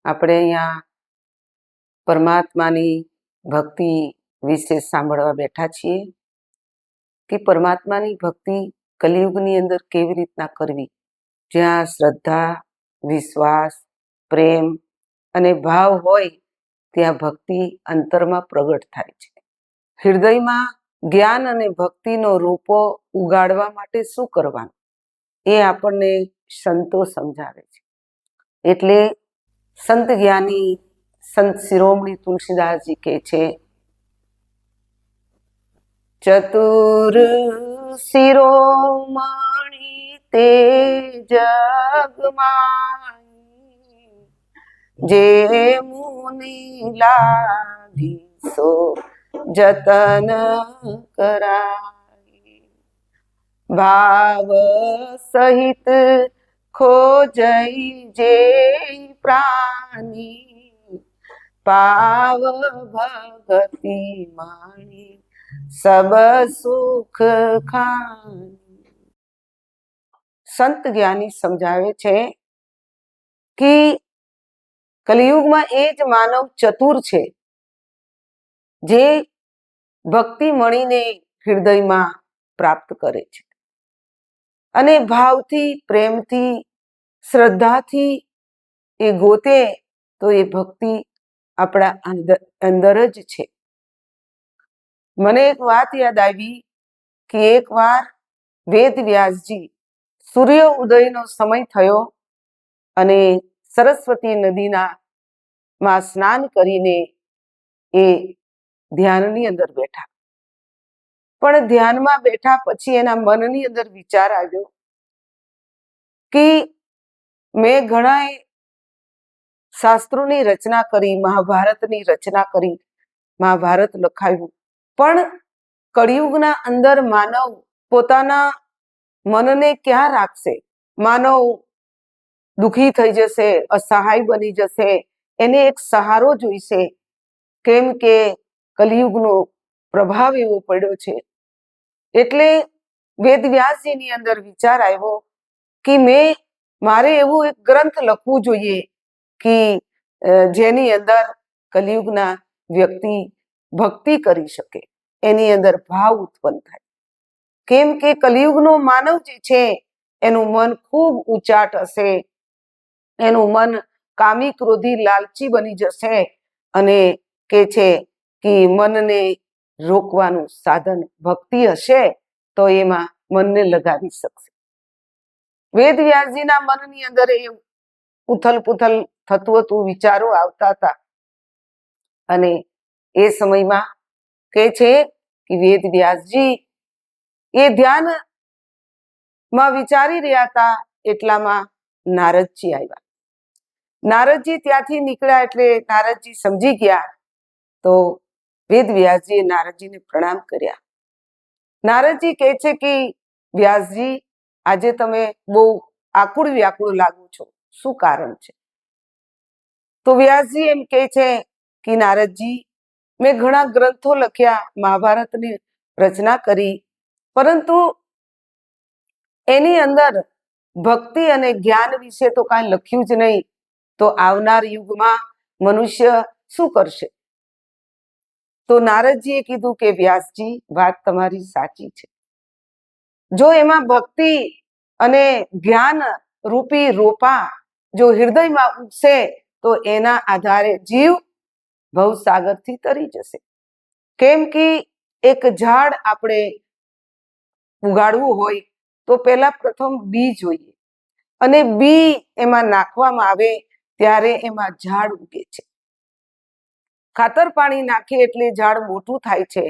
આપણે અહીંયા પરમાત્માની ભક્તિ વિશે સાંભળવા બેઠા છીએ કે પરમાત્માની ભક્તિ કલિયુગની અંદર કેવી રીતના કરવી, જ્યાં શ્રદ્ધા, વિશ્વાસ, પ્રેમ અને ભાવ હોય ત્યાં ભક્તિ અંતરમાં પ્રગટ થાય છે. હૃદયમાં જ્ઞાન અને ભક્તિનો રૂપો ઉગાડવા માટે શું કરવાનું એ આપણને સંતો સમજાવે છે. એટલે સંત જ્ઞાની સંત શિરોમણી તુલસીદાસજી કહે છે, ચતુર શિરોમણી તે જગમાં જે મુનિ લાગીસો જતન કરાય, ભાવ સહિત ખોજઈ જે પ્રાણી, પાવ ભગતિ માણી સબ સુખ ખાણી. સંત જ્ઞાની સમજાવે છે કે કલિયુગમાં એ જ માનવ ચતુર છે જે ભક્તિ મળીને હૃદયમાં પ્રાપ્ત કરે છે અને ભાવથી, પ્રેમથી, શ્રદ્ધાથી એ ગોતે તો એ ભક્તિ આપણા અંદર જ છે. મને એક વાત યાદ આવી કે એકવાર વેદ વ્યાસજી સૂર્ય ઉદયનો સમય થયો અને સરસ્વતી નદીમાં સ્નાન કરીને એ ધ્યાનની અંદર બેઠા. પણ ધ્યાનમાં બેઠા પછી એના મનની અંદર વિચાર આવ્યો કે મેં ઘણા શાસ્ત્રોની રચના કરી, મહાભારતની રચના કરી, મહાભારત લખાયું, પણ કળિયુગના અંદર માનવ પોતાના મનને ક્યાં રાખશે? માનવ દુઃખી થઈ જશે, અસહાય બની જશે, એને એક સહારો જોઈશે. કેમ કે કલિયુગનો પ્રભાવ એવો પડ્યો છે. એટલે વેદવ્યાસજીની અંદર વિચાર આવ્યો કે મારે એવું એક ગ્રંથ લખવું જોઈએ કે જેની અંદર કલિયુગના વ્યક્તિ ભક્તિ કરી શકે, એની અંદર ભાવ ઉત્પન્ન થાય. કેમ કે કલિયુગનો માનવ જે છે એનું મન ખૂબ ઉચાટ હશે, એનું મન કામી, ક્રોધી, લાલચી બની જશે અને કે છે કે મનને રોકવાનું સાધન ભક્તિ હશે તો એમાં મનને લગાવી શકશે. વેદવ્યાસજીના મનની અંદર એ ઉથલ પુથલ થતું હતું, વિચારો આવતા હતા અને એ સમયમાં કે છે કે વેદવ્યાસજી એ ધ્યાનમાં વિચારી રહ્યા હતા એટલામાં નારદજી આવ્યા. નારદજી ત્યાંથી નીકળ્યા એટલે નારદજી સમજી ગયા તો વેદવ્યાસજીએ નારદજીને પ્રણામ કર્યા. નારદજી કહે છે કે વ્યાસજી, આજે તમે બહુ આકુળ વ્યાકુળ લાગો છો, શું કારણ છે? તો વ્યાસજી એમ કહે છે કે નારદજી, મેં ઘણા ગ્રંથો લખ્યા, મહાભારતની રચના કરી, પરંતુ એની અંદર ભક્તિ અને જ્ઞાન વિશે તો કાંઈ લખ્યું જ નહીં. તો આવનાર યુગમાં મનુષ્ય શું કરશે? તો નારદજીએ કીધું કે વ્યાસજી, વાત તમારી સાચી છે. જો એમાં ભક્તિ અને જ્ઞાન રૂપી રોપા જો હૃદયમાં ઉગશે તો એના આધારે જીવ ભવસાગરથી તરી જશે. કેમ કે એક ઝાડ આપણે ઉગાડવું હોય તો પહેલા પ્રથમ બી જોઈએ અને બી એમાં નાખવામાં આવે ત્યારે એમાં ઝાડ ઉગે છે. ખાતર પાણી નાખીએ એટલે ઝાડ મોટું થાય છે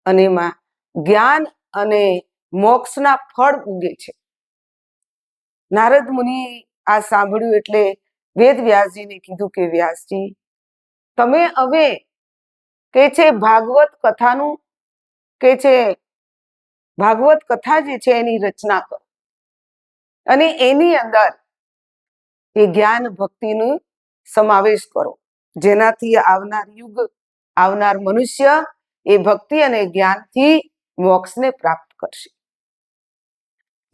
અને એમાં જ્ઞાન અને મોક્ષના ફળ ઉગે છે. નારદ મુનિ આ સાંભળ્યું એટલે વેદ વ્યાસજીને કીધું કે વ્યાસજી, તમે હવે કે છે ભાગવત કથાનું કે છે ભાગવત કથા જે છે એની રચના કરો અને એની અંદર એ જ્ઞાન ભક્તિનો સમાવેશ કરો, જેનાથી આવનાર યુગ, આવનાર મનુષ્ય એ ભક્તિ અને જ્ઞાનથી મોક્ષને પ્રાપ્ત કરશે.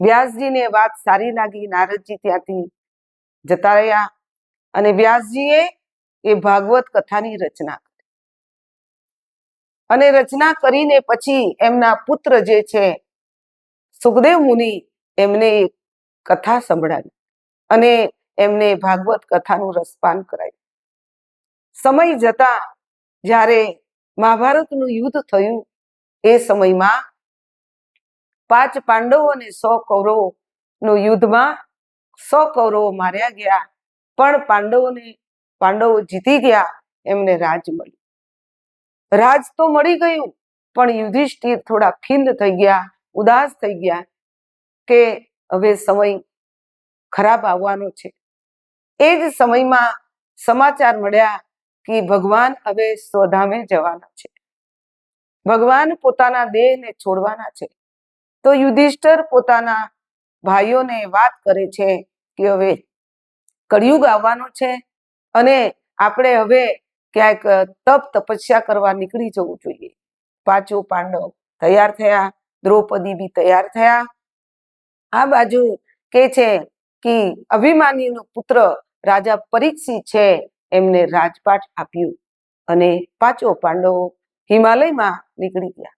વ્યાસજીને વાત સારી લાગી. નારદજી ત્યાંથી જતા રહ્યા અને વ્યાસજીએ એ ભાગવત કથાની રચના કરી. અને રચના કરીને પછી એમના પુત્ર જે છે સુખદેવ મુનિ એમને એક કથા સંભળાવી અને એમને ભાગવત કથાનું રસપાન કરાયું. સમય જતા જ્યારે મહાભારતનું યુદ્ધ થયું એ સમયમાં 5 પાંડવો અને 100 કૌરવોનું યુદ્ધમાં 100 કૌરવો માર્યા ગયા, પણ પાંડવો જીતી ગયા, એમને રાજ મળ્યું. રાજ તો મળી ગયું, પણ યુધિષ્ઠિર થોડા ખિન્ન થઈ ગયા, ઉદાસ થઈ ગયા કે હવે સમય ખરાબ આવવાનો છે. એ જ સમયમાં સમાચાર મળ્યા કે ભગવાન હવે સ્વધામે જવાના છે, ભગવાન પોતાના દેહને છોડવાના છે. તો યુધિષ્ઠિર પોતાના ભાઈઓને વાત કરે છે કે હવે કળિયુગ આવવાનો છે અને આપણે હવે ક્યાંક તપ તપસ્યા કરવા નીકળી જવું જોઈએ. 5 પાંડવ તૈયાર થયા, દ્રૌપદી બી તૈયાર થયા. આ બાજુ કે છે કે અભિમાન્યુનો પુત્ર રાજા પરીક્ષિત છે, એમને રાજપાટ આપ્યું અને 5 પાંડવો હિમાલયમાં નીકળી ગયા.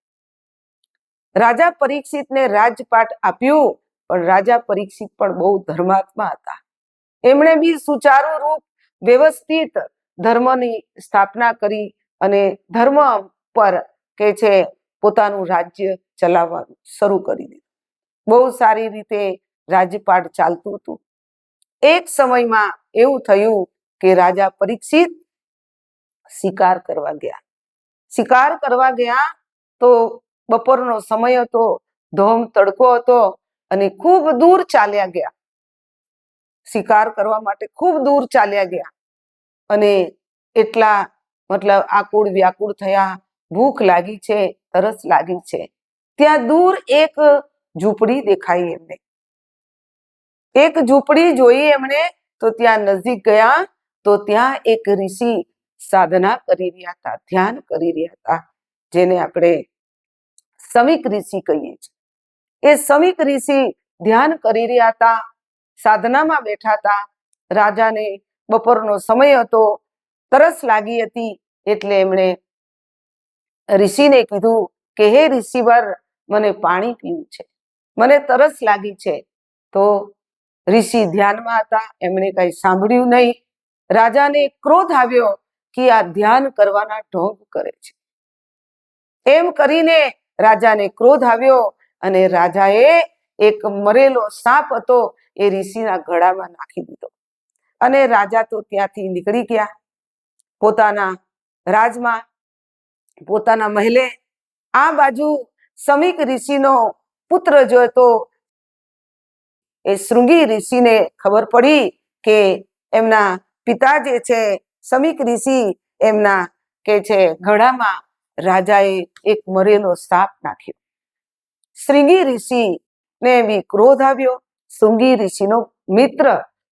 રાજા પરીક્ષિતને રાજપાટ આપ્યું, પણ રાજા પરીક્ષિત પણ બહુ ધર્માત્મા હતા. એમણે બી સુચારુ રૂપ વ્યવસ્થિત ધર્મની સ્થાપના કરી અને ધર્મ પર કે છે પોતાનું રાજ્ય ચલાવવાનું શરૂ કરી દીધું. બહુ સારી રીતે રાજપાટ ચાલતું હતું. એક સમયમાં એવું થયું કે રાજા પરીક્ષિત શિકાર કરવા ગયા. શિકાર કરવા ગયા તો બપોરનો સમય હતો, ધોમ તડકો હતો અને ખૂબ દૂર ચાલ્યા ગયા. શિકાર કરવા માટે ખૂબ દૂર ચાલ્યા ગયા અને એટલા આકુળ વ્યાકુળ થયા, ભૂખ લાગી છે, તરસ લાગી છે. ત્યાં દૂર એક ઝૂંપડી દેખાઈ એમને. એક ઝૂંપડી જોઈ એમણે તો ત્યાં નજીક ગયા તો ત્યાં એક ઋષિ સાધના કરી રહ્યા હતા, ધ્યાન કરી રહ્યા હતા, જેને આપણે સમીક ઋષિ કહીએ છીએ. એ સમીક ઋષિ ધ્યાન કરી રહ્યા હતા, સાધનામાં બેઠા હતા. રાજાને બપોરનો સમય હતો, તરસ લાગી હતી, એટલે એમણે ઋષિને કીધું કે હે ઋષિવર, મને પાણી પીવું છે, મને તરસ લાગી છે. તો ઋષિ ધ્યાનમાં હતા, એમણે કઈ સાંભળ્યું નહીં. રાજાને ક્રોધ આવ્યો કે આ ધ્યાન કરવાના ઢોંગ કરે છે. એમ કરીને રાજાને ક્રોધ આવ્યો અને રાજાએ એક મરેલો સાપ હતો એ ઋષિના ગળામાં નાખી દીધો અને રાજા તો ત્યાંથી નીકળી ગયા પોતાના રાજમાં, પોતાના મહેલે. આ બાજુ સમીક ઋષિનો પુત્ર જોતો એ શૃંગી ઋષિને ખબર પડી કે એમના પિતા જે છે સમીક ઋષિ, એમના કે છે ગળામાં રાજાએ એક મરેલો સાપ નાખ્યો. શૃંગી ઋષિને બી ક્રોધ આવ્યો. શૃંગી ઋષિનો મિત્ર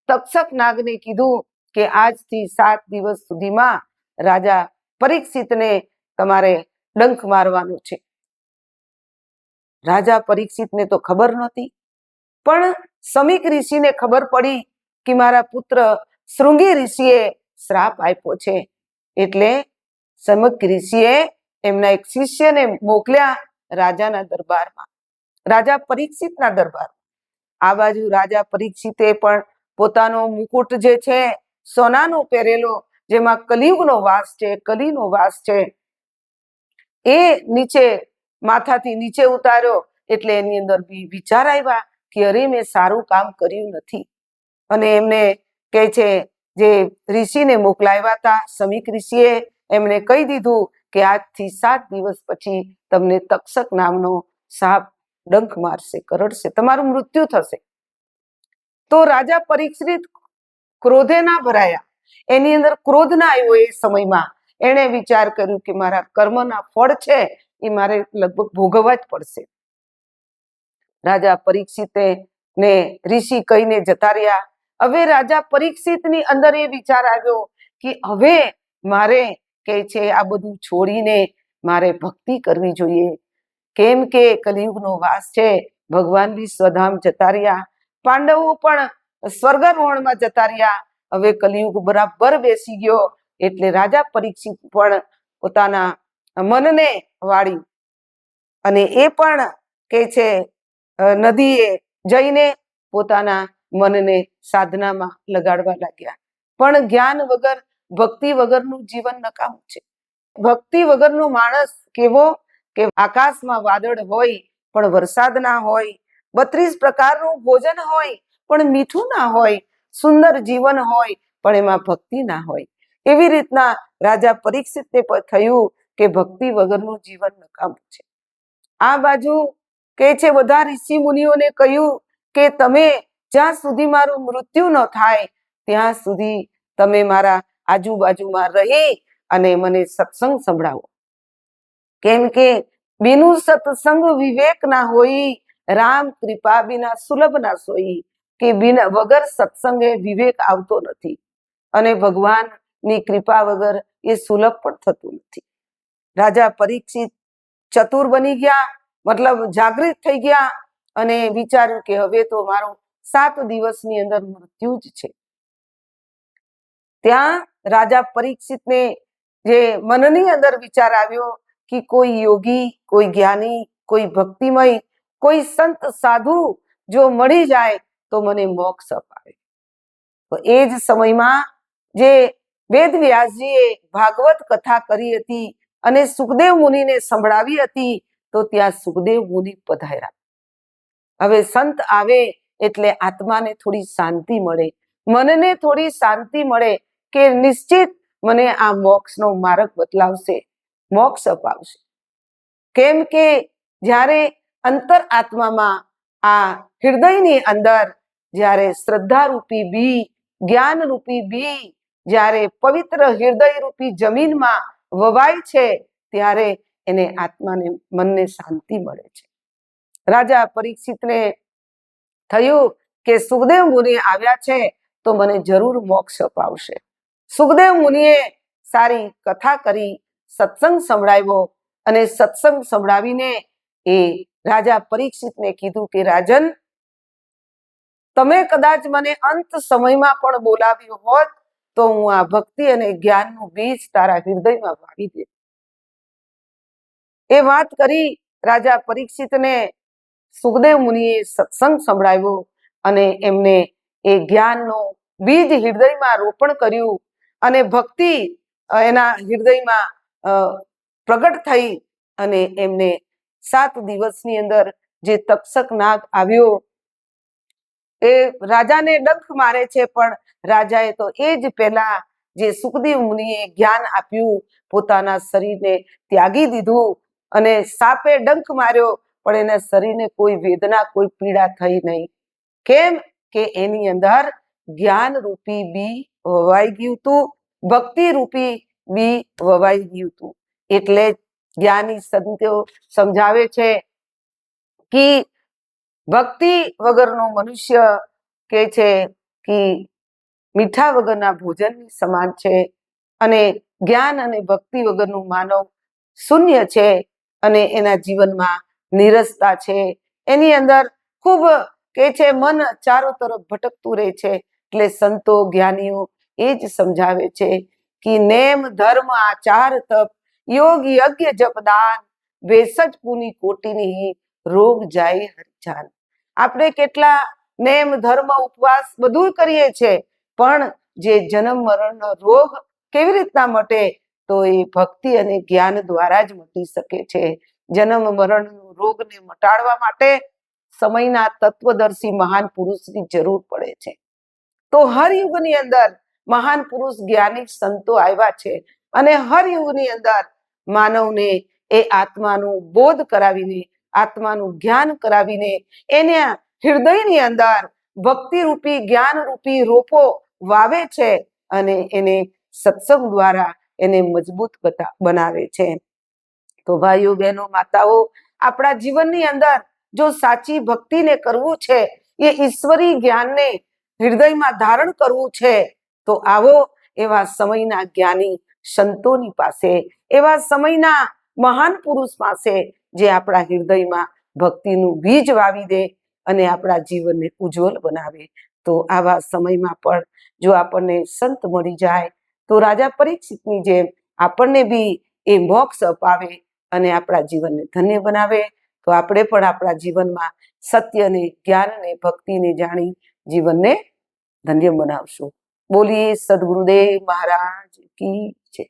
તક્ષક નાગને કીધું કે આજથી 7 દિવસ સુધીમાં રાજા પરીક્ષિતને તમારે ડંખ મારવાનો છે. રાજા પરીક્ષિતને તો ખબર નહોતી, પણ સમીક ઋષિને ખબર પડી કે મારા પુત્ર શૃંગી ઋષિએ શ્રાપ આપ્યો છે. એટલે સમીક ઋષિએ એમના એક શિષ્યને મોકલ્યા રાજાના દરબારમાં, રાજા પરીક્ષિતના દરબારમાં. આ બાજુ રાજા પરીક્ષિતે પણ પોતાનો મુકુટ જે છે સોનાનો પહેરેલો, જેમાં કલિયુગનો વાસ છે, કલીનો વાસ છે, એ નીચે માથાથી નીચે ઉતાર્યો. એટલે એની અંદર બી વિચાર આવ્યા કે અરે મેં સારું કામ કર્યું નથી. અને એમને કહે છે જે ઋષિને મોકલાવ્યા હતા સમીક ઋષિએ, એમણે કહી દીધું કે આજથી 7 દિવસ પછી તમને તક્ષક નામનો સાપ ડંખ મારશે, કરડશે, તમારું મૃત્યુ થશે. તો રાજા પરીક્ષિત ક્રોધે ના ભરાયા, એની અંદર ક્રોધ ના આવ્યો. એ સમયમાં એણે વિચાર કર્યું કે મારા કર્મના ફળ છે એ મારે લગભગ ભોગવવા જ પડશે. રાજા પરીક્ષિતે ને ઋષિ કહીને જતા રહ્યા. હવે રાજા પરીક્ષિતની અંદર એ વિચાર આવ્યો કે હવે મારે કે છે આ બધું છોડીને મારે ભક્તિ કરવી જોઈએ, કેમ કે કલિયુગનો વાસ છે. ભગવાન બી સ્વધામ જતા રહ્યા, પાંડવો પણ સ્વર્ગારોહણમાં જતા રહ્યા. હવે કલિયુગ બરાબર બેસી ગયો એટલે રાજા પરીક્ષિત પણ પોતાના મનને વાળ્યું અને એ પણ કે છે નદીએ જઈને પોતાના મનને સાધનામાં લગાડવા લાગ્યા. પણ જ્ઞાન વગર, ભક્તિ વગરનું જીવન નકામું છે. ભક્તિ વગરનો માણસ કેવો કે આકાશમાં વાદળ હોય પણ વરસાદ ના હોય, 32 પ્રકારનું ભોજન હોય પણ મીઠું ના હોય, સુંદર જીવન હોય પણ એમાં ભક્તિ ના હોય. એવી રીતના રાજા પરીક્ષિતને થયું કે ભક્તિ વગરનું જીવન નકામું છે. આ બાજુ કે છે બધા ઋષિ મુનિઓને કહ્યું કે તમે જ્યાં સુધી મારું મૃત્યુ ન થાય ત્યાં સુધી તમે મારા આજુબાજુમાં રહી અને મને સત્સંગ સંભળાવો. કેમ કે બિનું સત્સંગ વિવેક ના હોઈ, રામ કૃપા બિના સુલભ ના સોઈ. કે બિના વગર સત્સંગે વિવેક આવતો નથી અને ભગવાનની કૃપા વગર એ સુલભ પણ થતું નથી. રાજા પરીક્ષિત ચતુર બની ગયા, મતલબ જાગૃત થઈ ગયા અને વિચાર્યું કે હવે તો મારો 7 દિવસની અંદર મૃત્યુ જ છે. ત્યાં રાજા પરીક્ષિતને જે મનની અંદર વિચાર આવ્યો કે કોઈ યોગી, કોઈ જ્ઞાની, કોઈ ભક્તિમય, કોઈ સંત સાધુ જો મળી જાય તો મને મોક્ષ અપાવે. તો એ જ સમયમાં જે વેદવ્યાસજીએ ભાગવત કથા કરી હતી અને સુખદેવ મુનિને સંભળાવી હતી તો ત્યાં સુખદેવ મુનિ પધાર્યા. હવે સંત આવે એટલે આત્માને થોડી શાંતિ મળે, મનને થોડી શાંતિ મળે કે નિશ્ચિત મને આ મોક્ષનો માર્ગ બતલાવશે, મોક્ષ અપાવશે. કેમ કે જ્યારે અંતર આત્મામાં આ હૃદયની અંદર જ્યારે શ્રદ્ધા રૂપી બી, જ્ઞાન રૂપી બી જ્યારે પવિત્ર હૃદય રૂપી જમીનમાં વવાય છે ત્યારે એને આત્માને, મનને શાંતિ મળે છે. રાજા પરીક્ષિતને થયું કે સુખદેવ મુનિ આવ્યા છે તો મને જરૂર મોક્ષ અપાવશે. સુખદેવ મુનિએ સારી કથા કરી, સત્સંગ સંભળાવ્યો અને સત્સંગ સંભળાવીને એ રાજા પરીક્ષિતને કીધું કે રાજન, તમે કદાચ મને અંત સમયમાં પણ બોલાવ્યો હોત તો હું આ ભક્તિ અને જ્ઞાનનું બીજ તારા હૃદયમાં વાવી દે. એ વાત કરી રાજા પરીક્ષિતને સુખદેવ મુનિએ સત્સંગ સંભળાવ્યો અને એમને એ જ્ઞાનનો બીજ હૃદયમાં રોપણ કર્યું અને ભક્તિ એના હૃદયમાં પ્રગટ થઈ અને એમને 7 દિવસની અંદર જે તક્ષક નાગ આવ્યો એ રાજાને ડંખ મારે છે, પણ રાજાએ તો એ જ પહેલા જે સુખદેવ મુનિએ જ્ઞાન આપ્યું પોતાના શરીરને ત્યાગી દીધું અને સાપે ડંખ માર્યો પણ એના શરીરને કોઈ વેદના, કોઈ પીડા થઈ નહીં. કેમ કે એની અંદર જ્ઞાન રૂપી બી વવાઈ ગયું હતું, ભક્તિ રૂપી બી વવાઈ ગયું હતું. એટલે જ્ઞાની સંતો સમજાવે છે કે ભક્તિ વગરનો મનુષ્ય કે છે કે મીઠા વગરના ભોજનની સમાન છે અને જ્ઞાન અને ભક્તિ વગરનું માનવ શૂન્ય છે અને એના જીવનમાં નિરસતા છે. એની અંદર ખૂબ કે છે મન ચારો તરફ ભટકતું રહે છે. એટલે સંતો જ્ઞાનીઓ એ જ સમજાવે છે કે નેમ ધર્મ આચાર તપ યોગ યજ્ઞ જપ દાન ભેષજ પુની કોટીની રોગ જાય હરિજાન. આપણે કેટલા નેમ ધર્મ ઉપવાસ બધું કરીએ છીએ પણ જે જન્મ મરણનો રોગ કેવી રીતના મટે તો એ ભક્તિ અને જ્ઞાન દ્વારા જ મટી શકે છે. જન્મ મરણનો રોગને મટાડવા માટે સમયના તત્વદર્શી મહાન પુરુષની જરૂર પડે છે. તો હર યુગની અંદર મહાન પુરુષ જ્ઞાની સંતો આવ્યા છે અને હર યુગની અંદર માનવને એ આત્માનું બોધ કરાવીને, આત્માનું જ્ઞાન કરાવીને એના હૃદયની અંદર ભક્તિ રૂપી, જ્ઞાન રૂપી રોપો વાવે છે અને એને સત્સંગ દ્વારા એને મજબૂત બનાવે છે. તો ભાઈઓ, બહેનો, માતાઓ, આપણા જીવનની અંદર જો સાચી ભક્તિને કરવું છે, એ ઈશ્વરી જ્ઞાનને હૃદયમાં ધારણ કરવું છે તો આવો એવા સમયના જ્ઞાની સંતોની પાસે, એવા સમયના મહાન પુરુષ પાસે જે આપણા હૃદયમાં ભક્તિનું બીજ વાવી દે અને આપણા જીવનને ઉજ્જવલ બનાવે. તો આવા સમયમાં પણ જો આપણને સંત મળી જાય તો રાજા પરીક્ષિતની જેમ આપણને બી એ મોક્ષ અપાવે અને આપણા જીવનને ધન્ય બનાવે. તો આપણે પણ આપણા જીવનમાં સત્યને, જ્ઞાનને, ભક્તિને જાણી જીવનને ધન્ય બનાવશું. બોલીએ સદગુરુદેવ મહારાજ કી જય.